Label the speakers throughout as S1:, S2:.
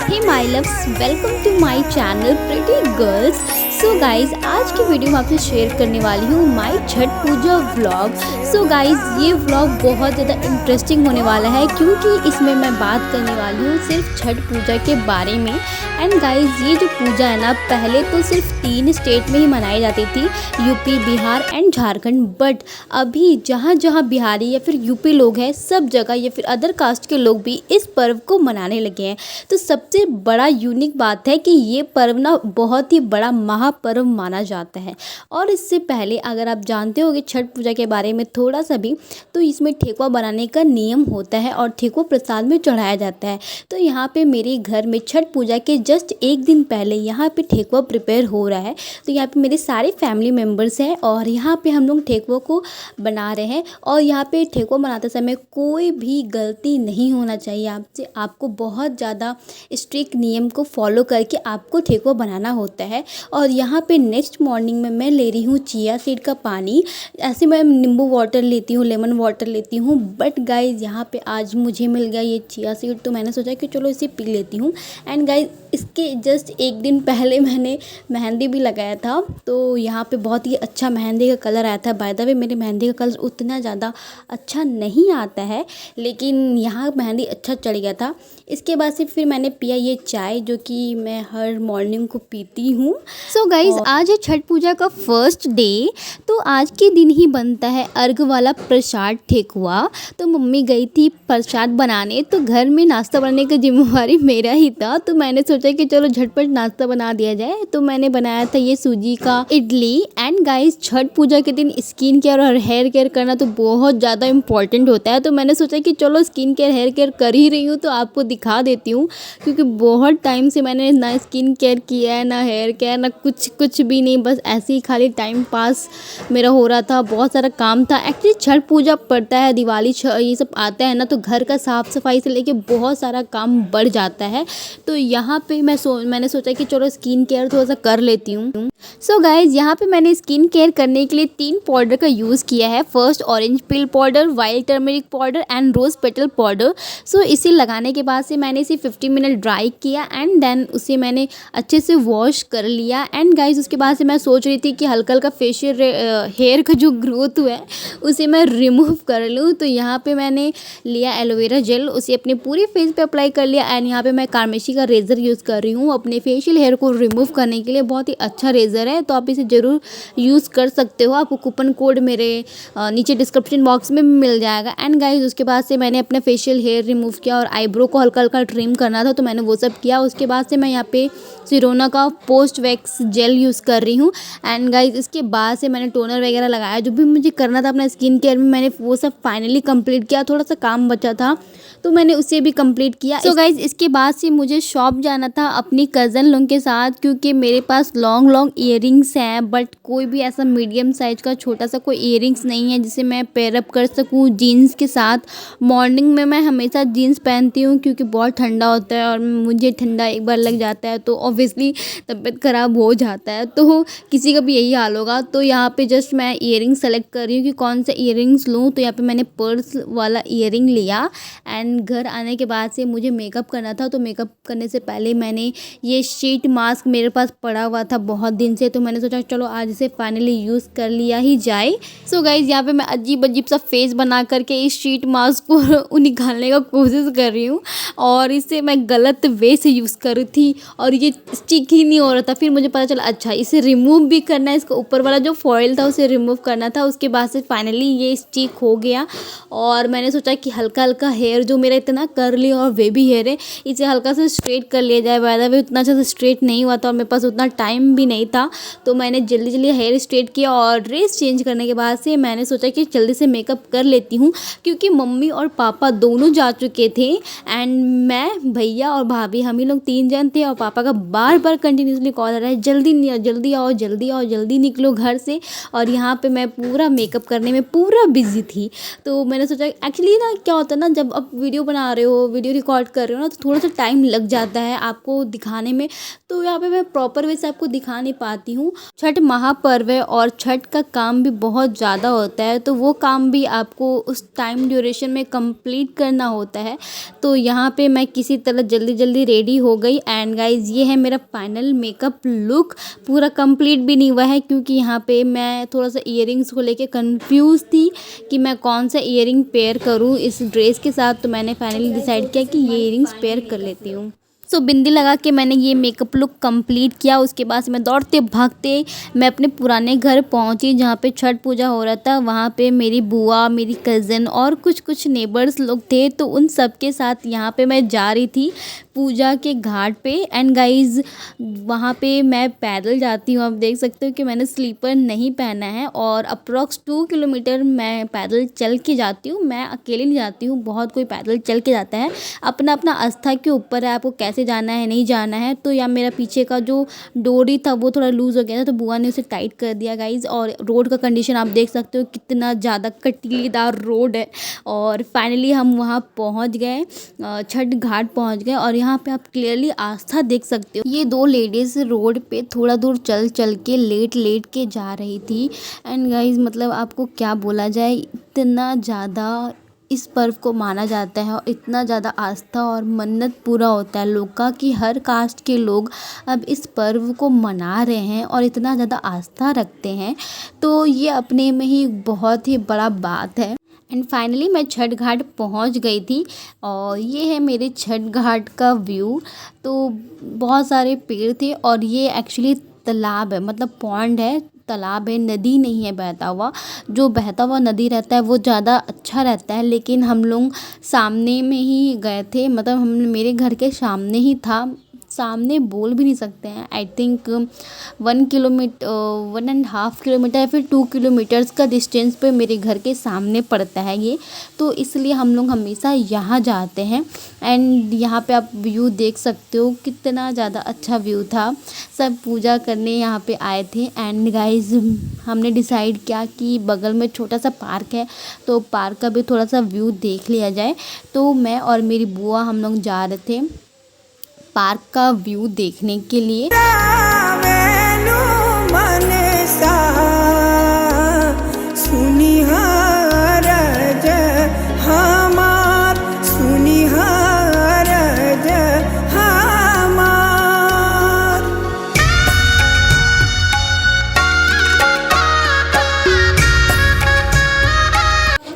S1: Hey my loves, welcome to my channel pretty girls. So guys, आज की video में आपसे शेयर करने वाली हूँ my Chhath Puja vlog. So guys, ये व्लॉग बहुत ज़्यादा इंटरेस्टिंग होने वाला है क्योंकि इसमें मैं बात करने वाली हूँ सिर्फ छठ पूजा के बारे में। एंड गाइज, ये जो पूजा है ना, पहले तो सिर्फ 3 स्टेट में ही मनाई जाती थी, UP, Bihar and Jharkhand. But अभी जहाँ जहाँ बिहारी या फिर यूपी लोग हैं, सब जगह या फिर अदर कास्ट के लोग भी इस पर्व को मनाने लगे हैं। तो सबसे बड़ा यूनिक बात है कि ये पर्व ना बहुत ही बड़ा महापर्व माना जाता है। और इससे पहले अगर आप जानते होगे छठ पूजा के बारे में थोड़ा सा भी, तो इसमें ठेकुआ बनाने का नियम होता है और ठेकुआ प्रसाद में चढ़ाया जाता है। तो यहाँ पे मेरे घर में छठ पूजा के जस्ट एक दिन पहले यहाँ पे ठेकुआ प्रिपेयर हो रहा है। तो यहाँ पे मेरे सारे फैमिली मेम्बर्स हैं और यहाँ पे हम लोग ठेकुआ को बना रहे हैं। और यहाँ पे ठेकुआ बनाते समय कोई भी गलती नहीं होना चाहिए आपसे। आपको बहुत ज़्यादा स्ट्रिक्ट नियम को फॉलो करके आपको ठेकुआ बनाना होता है। और यहाँ पे नेक्स्ट मॉर्निंग में मैं ले रही हूँ चिया सीड का पानी। ऐसे मैं नींबू वाटर लेती हूँ, लेमन वाटर लेती हूँ, बट गाइज यहाँ पे आज मुझे मिल गया ये चिया सीड, तो मैंने सोचा कि चलो इसे पी लेती हूँ। एंड गाइज, इसके जस्ट एक दिन पहले मैंने मेहंदी भी लगाया था, तो यहाँ पे बहुत ही अच्छा मेहंदी का कलर आया था। बाय द वे, मेरे मेहंदी का कलर उतना ज़्यादा अच्छा नहीं आता है, लेकिन यहाँ मेहंदी अच्छा चढ़ गया था। इसके बाद से फिर मैंने पिया ये चाय, जो कि मैं हर मॉर्निंग को पीती हूँ। सो गाइज, आज है छठ पूजा का फर्स्ट डे। तो आज के दिन ही बनता है अर्घ वाला प्रसाद ठेकुआ। तो मम्मी गई थी प्रसाद बनाने, तो घर में नाश्ता बनाने की जिम्मेवारी मेरा ही था। तो मैंने सोचा कि चलो झटपट नाश्ता बना दिया जाए, तो मैंने बनाया था ये सूजी का इडली। एंड गाइज, छठ पूजा के दिन स्किन केयर और हेयर केयर करना तो बहुत ज़्यादा इंपॉर्टेंट होता है। तो मैंने सोचा कि चलो स्किन केयर हेयर केयर कर ही रही हूँ तो आपको दिखा देती हूँ, क्योंकि बहुत टाइम से मैंने ना स्किन केयर किया है, ना हेयर केयर, ना कुछ भी नहीं। बस ऐसे ही खाली टाइम पास मेरा हो रहा था, बहुत सारा काम था। एक्चुअली छठ पूजा पड़ता है, दिवाली ये सब आता है ना, तो घर का साफ़ सफाई से लेके बहुत सारा काम बढ़ जाता है। तो यहाँ पे मैंने सोचा कि चलो स्किन केयर थोड़ा सा कर लेती हूँ। सो गाइज, यहाँ पे मैंने स्किन केयर करने के लिए 3 पाउडर का यूज़ किया है। First orange peel powder, wild turmeric powder and rose petal powder. So इसे लगाने के बाद से मैंने इसे 50 मिनट ड्राई किया एंड देन उसे मैंने अच्छे से वॉश कर लिया। एंड गाइज, उसके बाद से मैं सोच रही थी कि हल्का हल्का फेशियल हेयर का जो ग्रोथ हुआ है उसे मैं रिमूव कर लूँ। तो यहाँ पे मैंने लिया एलोवेरा जेल, उसे अपने पूरे फेस पे अप्लाई कर लिया। एंड यहाँ पे मैं कार्मेशी का रेज़र यूज़ कर रही हूँ अपने फेशियल हेयर को रिमूव करने के लिए। बहुत ही अच्छा रेज़र है, तो आप इसे ज़रूर यूज़ कर सकते हो। आपको कूपन कोड मेरे नीचे डिस्क्रिप्शन बॉक्स में मिल जाएगा। एंड गाइज, उसके बाद से मैंने अपना फेशियल हेयर रिमूव किया और आईब्रो को हल्का हल्का ट्रिम करना था, तो मैंने वो सब किया। उसके बाद से मैं यहाँ पे सिरोना का पोस्ट वैक्स जेल यूज़ कर रही हूँ। एंड गाइज, इसके बाद से मैंने टोनर वगैरह लगाया, जो भी मुझे करना था अपना स्किन केयर में, मैंने वो सब फाइनली कंप्लीट किया। थोड़ा सा काम बचा था तो मैंने उसे भी कंप्लीट किया। सो गाइज, इसके बाद से मुझे शॉप जाना था अपनी कज़न लोग के साथ, क्योंकि मेरे पास लॉन्ग लॉन्ग ईयरिंग्स हैं, बट कोई भी ऐसा मीडियम साइज का छोटा सा कोई ईयरिंग्स नहीं है जिसे मैं पेयर अप कर सकूँ जीन्स के साथ। मॉर्निंग में मैं हमेशा जीन्स पहनती हूँ क्योंकि बहुत ठंडा होता है और मुझे ठंडा एक बार लग जाता है तो ऑब्वियसली तबीयत ख़राब हो जाता है। तो किसी का भी यही हाल होगा। तो यहाँ पे जस्ट मैं ईयरिंग्स सेलेक्ट कर रही हूँ कि कौन सा ईयरिंग्स लूँ। तो यहाँ पे मैंने पर्ल्स वाला ईयरिंग लिया। एंड घर आने के बाद से मुझे मेकअप करना था, तो मेकअप करने से पहले मैंने ये शीट मास्क मेरे पास पड़ा हुआ था बहुत दिन से, तो मैंने सोचा चलो आज इसे फाइनली यूज़ कर लिया ही जाए। सो गाइज, यहाँ पे मैं अजीब अजीब सा फेस बना करके इस शीट मास्क को निकालने का कोशिश कर रही हूँ, और इसे मैं गलत वे से यूज़ कर रही थी और ये स्टिक ही नहीं हो रहा था। फिर मुझे पता चला अच्छा इसे रिमूव भी करना है, इसका ऊपर वाला जो फॉइल था उसे रिमूव करना था। उसके बाद से फाइनली ये स्टिक हो गया। और मैंने सोचा कि हल्का हल्का हेयर जो मेरा इतना कर्ली और वेवी हेयर है, इसे हल्का सा स्ट्रेट कर लिया जाए। बाय द वे, उतना अच्छा से स्ट्रेट नहीं हुआ था और मेरे पास उतना टाइम भी नहीं था, तो मैंने जल्दी जल्दी हेयर स्ट्रेट किया। और ड्रेस चेंज करने के बाद से मैंने सोचा कि जल्दी से मेकअप कर लेती हूँ, क्योंकि मम्मी और पापा दोनों जा चुके थे एंड मैं, भैया और भाभी, हम ही लोग 3 जन थे। और पापा का बार बार कंटिन्यूसली कॉल आ रहा है जल्दी जल्दी आओ, जल्दी आओ, जल्दी निकलो घर से। और यहाँ पे मैं पूरा मेकअप करने में पूरा बिजी थी। तो मैंने सोचा एक्चुअली ना क्या होता है ना, जब आप वीडियो बना रहे हो, वीडियो रिकॉर्ड कर रहे हो ना, तो थोड़ा सा टाइम लग जाता है आपको दिखाने में। तो यहाँ पे मैं प्रॉपर वे से आपको दिखा नहीं पाती हूँ। छठ महापर्व है और छठ का काम भी बहुत ज़्यादा होता है, तो वो काम भी आपको उस टाइम ड्यूरेशन में कंप्लीट करना होता है। तो यहाँ पे मैं किसी तरह जल्दी जल्दी रेडी हो गई। एंड गाइज ये है मेरा फाइनल मेकअप लुक। पूरा कंप्लीट भी नहीं हुआ है क्योंकि यहाँ पे मैं थोड़ा सा ईयरिंग्स को लेके कंफ्यूज थी कि मैं कौन सा ईयरिंग पेयर करूँ इस ड्रेस के साथ। तो मैंने फाइनली डिसाइड किया कि ये ईयरिंग्स पेयर कर लेती हूँ। सो बिंदी लगा के मैंने ये मेकअप लुक कंप्लीट किया। उसके बाद से मैं दौड़ते भागते मैं अपने पुराने घर पहुंची जहाँ पे छठ पूजा हो रहा था। वहाँ पे मेरी बुआ, मेरी कज़न और कुछ नेबर्स लोग थे, तो उन सब के साथ यहाँ पे मैं जा रही थी पूजा के घाट पे। एंड गाइज वहाँ पे मैं पैदल जाती हूँ। आप देख सकते हो कि मैंने स्लीपर नहीं पहना है और अप्रॉक्स 2 किलोमीटर मैं पैदल चल के जाती हूँ। मैं अकेले नहीं जाती हूँ, बहुत कोई पैदल चल के जाता है। अपना अपना आस्था के ऊपर है, आपको कैसे जाना है नहीं जाना है। तो या मेरा पीछे का जो डोरी था वो थोड़ा लूज़ हो गया था, तो बुआ ने उसे टाइट कर दिया गाइज। और रोड का कंडीशन आप देख सकते हो कितना ज़्यादा कटीलीदार रोड है। और फाइनली हम वहाँ पहुँच गए, छठ घाट पहुँच गए। और यहाँ पे आप क्लियरली आस्था देख सकते हो। ये दो लेडीज रोड पे थोड़ा दूर चल चल के लेट के जा रही थी। एंड गाइज मतलब आपको क्या बोला जाए, इतना ज़्यादा इस पर्व को माना जाता है और इतना ज़्यादा आस्था और मन्नत पूरा होता है लोग का कि हर कास्ट के लोग अब इस पर्व को मना रहे हैं और इतना ज़्यादा आस्था रखते हैं। तो ये अपने में ही बहुत ही बड़ा बात है। एंड फाइनली मैं छठ घाट पहुंच गई थी और ये है मेरे छठ घाट का व्यू। तो बहुत सारे पेड़ थे और ये एक्चुअली तालाब है, मतलब पॉन्ड है, तालाब है, नदी नहीं है बहता हुआ। जो बहता हुआ नदी रहता है वो ज़्यादा अच्छा रहता है, लेकिन हम लोग सामने में ही गए थे, मतलब हम मेरे घर के सामने ही था। सामने बोल भी नहीं सकते हैं, आई थिंक 1.5 किलोमीटर या फिर 2 किलोमीटर्स का डिस्टेंस पे मेरे घर के सामने पड़ता है ये। तो इसलिए हम लोग हमेशा यहाँ जाते हैं। एंड यहाँ पे आप व्यू देख सकते हो, कितना ज़्यादा अच्छा व्यू था। सब पूजा करने यहाँ पे आए थे। एंड गाइज हमने डिसाइड किया कि बगल में छोटा सा पार्क है, तो पार्क का भी थोड़ा सा व्यू देख लिया जाए। तो मैं और मेरी बुआ हम लोग जा रहे थे पार्क का व्यू देखने के लिए।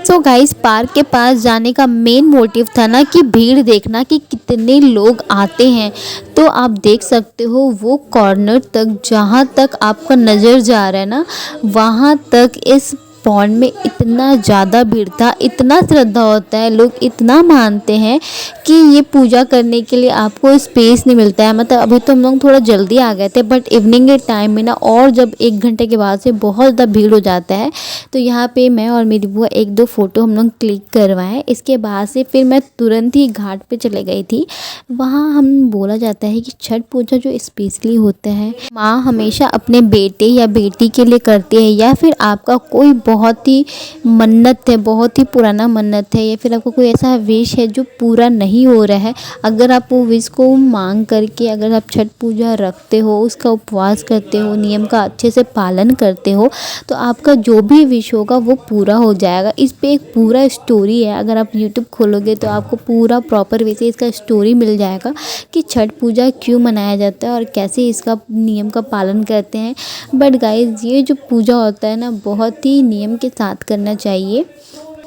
S1: तो गाइस पार्क के पास जाने का मेन मोटिव था ना कि भीड़ देखना कि कितने लोग आते हैं। तो आप देख सकते हो वो कॉर्नर तक, जहाँ तक आपका नज़र जा रहा है ना, वहाँ तक इस पॉन्ड में इतना ज़्यादा भीड़ था। इतना श्रद्धा होता है, लोग इतना मानते हैं कि ये पूजा करने के लिए आपको स्पेस नहीं मिलता है। मतलब अभी तो हम लोग थोड़ा जल्दी आ गए थे, बट इवनिंग के टाइम में ना, और जब 1 घंटे के बाद से बहुत ज़्यादा भीड़ हो जाता है। तो यहाँ पे मैं और मेरी बुआ 1-2 फ़ोटो हम लोग क्लिक करवाएं। इसके बाद से फिर मैं तुरंत ही घाट पे चले गई थी। वहाँ हम बोला जाता है कि छठ पूजा जो स्पेशली होता है, माँ हमेशा अपने बेटे या बेटी के लिए करती है, या फिर आपका कोई बहुत ही मन्नत है, बहुत ही पुराना मन्नत है, या फिर आपको कोई ऐसा विश है जो पूरा नहीं हो रहा है। अगर आप वो विश को मांग करके अगर आप छठ पूजा रखते हो, उसका उपवास करते हो, नियम का अच्छे से पालन करते हो, तो आपका जो भी विश होगा वो पूरा हो जाएगा। इस पे एक पूरा स्टोरी है, अगर आप यूट्यूब खोलोगे तो आपको पूरा प्रॉपर वे से इसका स्टोरी मिल जाएगा कि छठ पूजा क्यों मनाया जाता है और कैसे इसका नियम का पालन करते हैं। बट गाइज ये जो पूजा होता है ना, बहुत ही नियम के साथ करना चाहिए।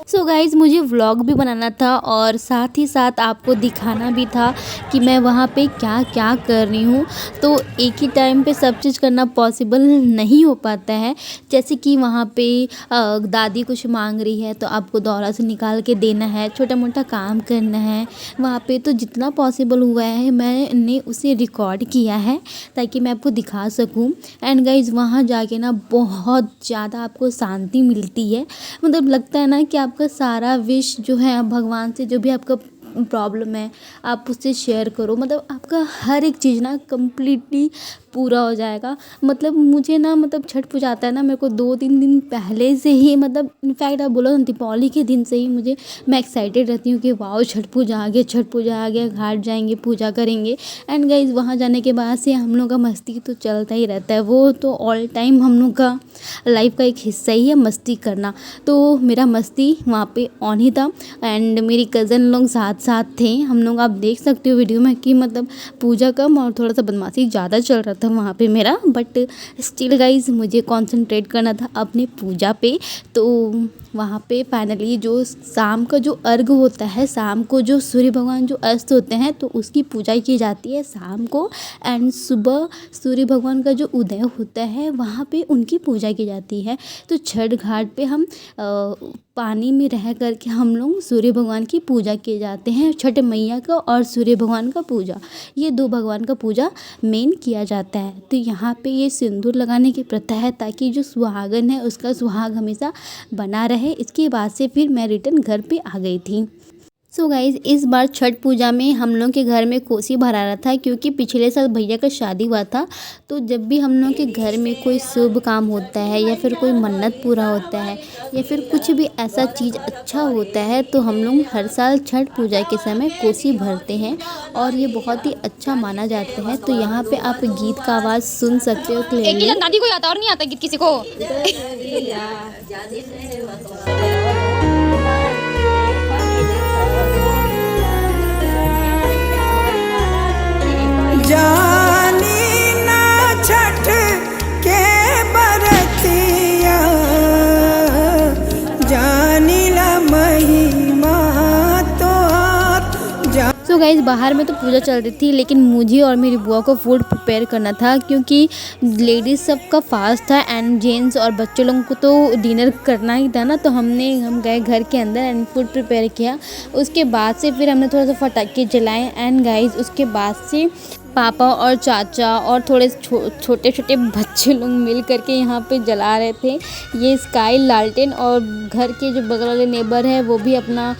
S1: सो गाइज़ मुझे व्लॉग भी बनाना था और साथ ही साथ आपको दिखाना भी था कि मैं वहाँ पे क्या क्या कर रही हूँ। तो एक ही टाइम पे सब चीज़ करना पॉसिबल नहीं हो पाता है। जैसे कि वहाँ पे दादी कुछ मांग रही है तो आपको दौरा से निकाल के देना है, छोटा मोटा काम करना है वहाँ पे। तो जितना पॉसिबल हुआ है मैंने उसे रिकॉर्ड किया है ताकि मैं आपको दिखा सकूँ। एंड गाइज़ वहाँ जाके ना बहुत ज़्यादा आपको शांति मिलती है। मतलब लगता है ना कि आपका सारा विश जो है भगवान से, जो भी आपका प्रॉब्लम है आप उससे शेयर करो। मतलब आपका हर एक चीज़ ना कम्प्लीटली पूरा हो जाएगा। मतलब मुझे ना मतलब छठ पूजा आता है ना, मेरे को 2-3 दिन पहले से ही मतलब इनफैक्ट आप बोलो ना दीपावली के दिन से ही मैं एक्साइटेड रहती हूँ कि वाओ छठ पूजा आ गया, छठ पूजा आ गया, घाट जाएंगे, पूजा करेंगे। एंड गाइज वहाँ जाने के बाद से हम लोग का मस्ती तो चलता ही रहता है, वो तो ऑल टाइम हम लोग का लाइफ का एक हिस्सा ही है मस्ती करना। तो मेरा मस्ती वहाँ पे ऑन ही था एंड मेरी कज़न लोग साथ साथ थे। हम लोग आप देख सकते हो वीडियो में कि मतलब पूजा कम और थोड़ा सा बदमाशी ज़्यादा चल रहा था वहाँ पे मेरा, बट स्टिल गाइज मुझे कंसंट्रेट करना था अपनी पूजा पे। तो वहाँ पे फाइनली जो शाम का जो अर्घ होता है, शाम को जो सूर्य भगवान जो अस्त होते हैं तो उसकी पूजा की जाती है शाम को। एंड सुबह सूर्य भगवान का जो उदय होता है वहाँ पे उनकी पूजा की जाती है। तो छठ घाट पे हम पानी में रह कर के हम लोग सूर्य भगवान की पूजा किए जाते हैं। छठ मैया का और सूर्य भगवान का पूजा, ये 2 भगवान का पूजा मेन किया जाता है। तो यहाँ पे ये सिंदूर लगाने की प्रथा है ताकि जो सुहागन है उसका सुहाग हमेशा बना रहे। इसके बाद से फिर मैं रिटर्न घर पे आ गई थी। सो गाइज़ इस बार छठ पूजा में हम लोग के घर में कोसी भरा रहा था क्योंकि पिछले साल भैया का शादी हुआ था। तो जब भी हम लोग के घर में कोई शुभ काम होता है या फिर कोई मन्नत पूरा होता है या फिर कुछ भी ऐसा चीज़ अच्छा होता है तो हम लोग हर साल छठ पूजा के समय कोसी भरते हैं और ये बहुत ही अच्छा माना जाता है। तो यहाँ पे आप गीत का आवाज़ सुन सकते हो क्लियरली।
S2: एक दादी को आता और नहीं आता गीत किसी को।
S3: जानी ना छठ के बरतिया, जानी ला महिमा तो
S1: सो गाइज़ बाहर में तो पूजा चल रही थी लेकिन मुझे और मेरी बुआ को फूड प्रिपेयर करना था क्योंकि लेडीज़ सबका फास्ट था एंड जेंट्स और बच्चों लोगों को तो डिनर करना ही था ना। तो हम गए घर के अंदर एंड फूड प्रिपेयर किया। उसके बाद से फिर हमने थोड़ा सा पटाखे जलाए एंड गाइज़ उसके बाद से पापा और चाचा और थोड़े छोटे छोटे बच्चे लोग मिल करके यहाँ पे जला रहे थे ये स्काई लालटेन। और घर के जो बगल वाले नेबर है वो भी अपना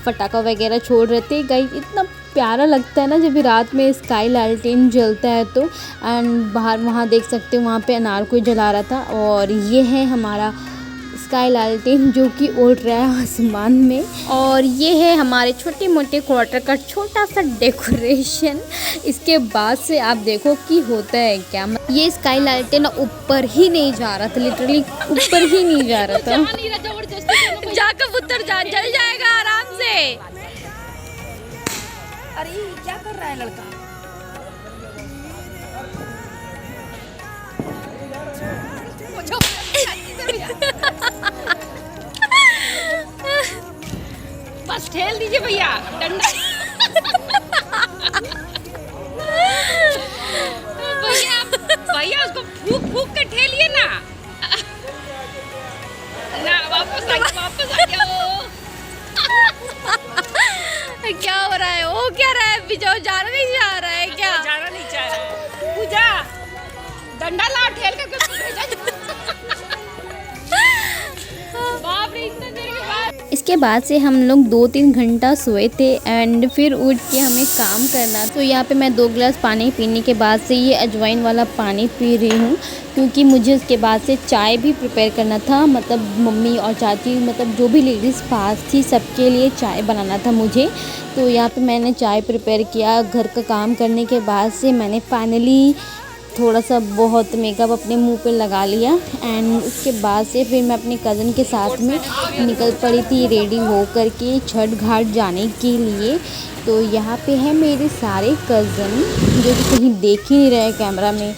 S1: पटाखा वगैरह छोड़ रहे थे। गाइस इतना प्यारा लगता है ना जब भी रात में स्काई लालटेन जलता है तो। एंड बाहर वहाँ देख सकते हो वहाँ पे अनार कोई जला रहा था और ये है हमारा स्काई लालटेन जो कि उड़ रहा है आसमान में। और ये है हमारे छोटे मोटे क्वार्टर का छोटा सा डेकोरेशन। इसके बाद से आप देखो कि होता है क्या, ये स्काई लालटेन ऊपर ही नहीं जा रहा था, लिटरली ऊपर ही नहीं जा रहा था।
S2: जाकर पुत्र जल जाएगा आराम से।
S3: अरे क्या कर रहा है लड़का?
S2: बस ठेल दीजिए भैया डंडा। भैया उसको फूक फूक के ठेलिए ना। वापस आ गया वो। क्या हो रहा है? वो क्या रहा है? बिजो जाना नहीं चाह रहा है क्या? जाना नहीं चाह रहा है। पूजा डंडा ला ठेल करके उसको भेजा। बाप रे इतने देर के बाद।
S1: इसके बाद से हम लोग 2-3 घंटा सोए थे एंड फिर उठ के हमें काम करना। तो यहाँ पे मैं 2 गिलास पानी पीने के बाद से ये अजवाइन वाला पानी पी रही हूँ क्योंकि मुझे उसके बाद से चाय भी प्रिपेयर करना था। मतलब मम्मी और चाची मतलब जो भी लेडीज़ पास थी सबके लिए चाय बनाना था मुझे। तो यहाँ पे मैंने चाय प्रिपेयर किया। घर का काम करने के बाद से मैंने फाइनली थोड़ा सा बहुत मेकअप अपने मुंह पे लगा लिया एंड उसके बाद से फिर मैं अपने कज़न के साथ में निकल पड़ी थी रेडी हो करके छठ घाट जाने के लिए। तो यहाँ पे है मेरे सारे कज़न जो कि कहीं देख ही नहीं रहे कैमरा में।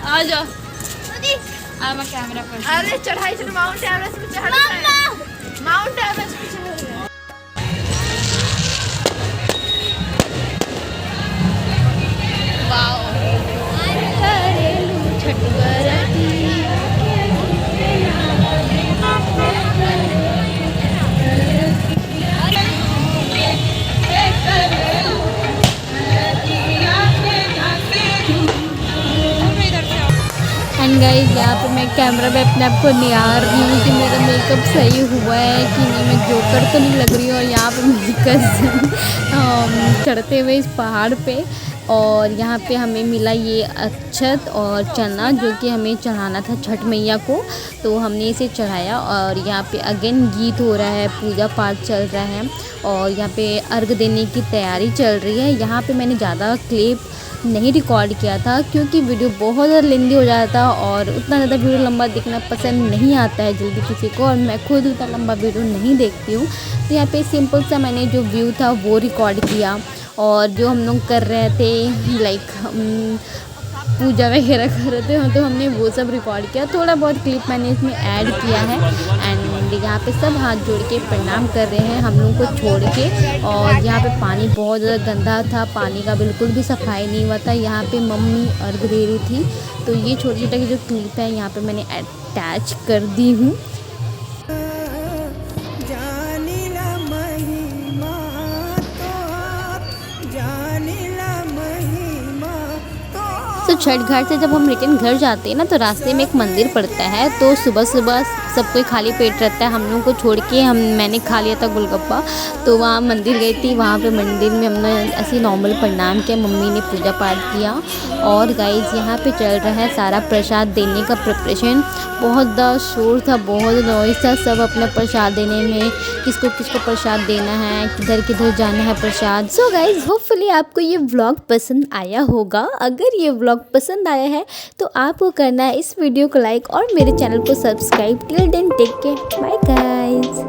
S2: आ जाओ मैं कैमरा पर।
S4: अरे चढ़ाई चढ़ माउंट एवरेस्ट पे चढ़ रहे हैं। माउंट एवरेस्ट पे चढ़ रहे हैं।
S1: एंड गाइस यहाँ पे मैं कैमरा में अपने आप को निहार रही हूँ कि मेरा मेकअप सही हुआ है कि नहीं, मैं जोकर तो नहीं लग रही हूँ। और यहाँ पे मेरी कज़न चढ़ते हुए इस पहाड़ पे, और यहाँ पे हमें मिला ये अक्षत और चना जो कि हमें चढ़ाना था छठ मैया को, तो हमने इसे चढ़ाया। और यहाँ पे अगेन गीत हो रहा है, पूजा पाठ चल रहा है और यहाँ पे अर्घ देने की तैयारी चल रही है। यहाँ पे मैंने ज़्यादा क्लिप नहीं रिकॉर्ड किया था क्योंकि वीडियो बहुत ज़्यादा लेंदी हो जाता था और उतना ज़्यादा वीडियो लंबा देखना पसंद नहीं आता है जल्दी किसी को, और मैं खुद उतना लंबा वीडियो नहीं देखती हूँ। तो यहाँ पे सिंपल सा मैंने जो व्यू था वो रिकॉर्ड किया, और जो हम लोग कर रहे थे लाइक पूजा वगैरह कर रहे थे तो हमने वो सब रिकॉर्ड किया। थोड़ा बहुत क्लिप मैंने इसमें ऐड किया है। एंड यहाँ पे सब हाथ जोड़ के प्रणाम कर रहे हैं हम लोग को छोड़ के। और यहाँ पे पानी बहुत ज़्यादा गंदा था, पानी का बिल्कुल भी सफाई नहीं हुआ था। यहाँ पे मम्मी अर्घ दे रही थी, तो ये छोटे छोटे जो क्लिप है यहाँ पे मैंने अटैच कर दी हूँ।
S3: जानिला महिमा तोहार, जानिला महिमा तोहार।
S1: तो छठ घाट से जब हम रिटर्न घर जाते हैं ना तो रास्ते में एक मंदिर पड़ता है, तो सुबह सुबह सब कोई खाली पेट रहता है, हम लोग को छोड़ के मैंने खा लिया था गोलगप्पा। तो वहाँ मंदिर गई थी, वहाँ पे मंदिर में हमने ऐसे नॉर्मल प्रणाम किया, मम्मी ने पूजा पाठ किया। और गाइस यहाँ पे चल रहा है सारा प्रसाद देने का प्रिपरेशन। बहुत ज़्यादा शोर था, बहुत नॉइज़ था, सब अपना प्रसाद देने में, किसको किसको प्रसाद देना है, किधर किधर जाना है प्रसाद। सो गाइज होपफुली आपको ये व्लॉग पसंद आया होगा। अगर ये व्लॉग पसंद आया है तो आपको करना है इस वीडियो को लाइक और मेरे चैनल को subscribe. Till then take care, bye guys.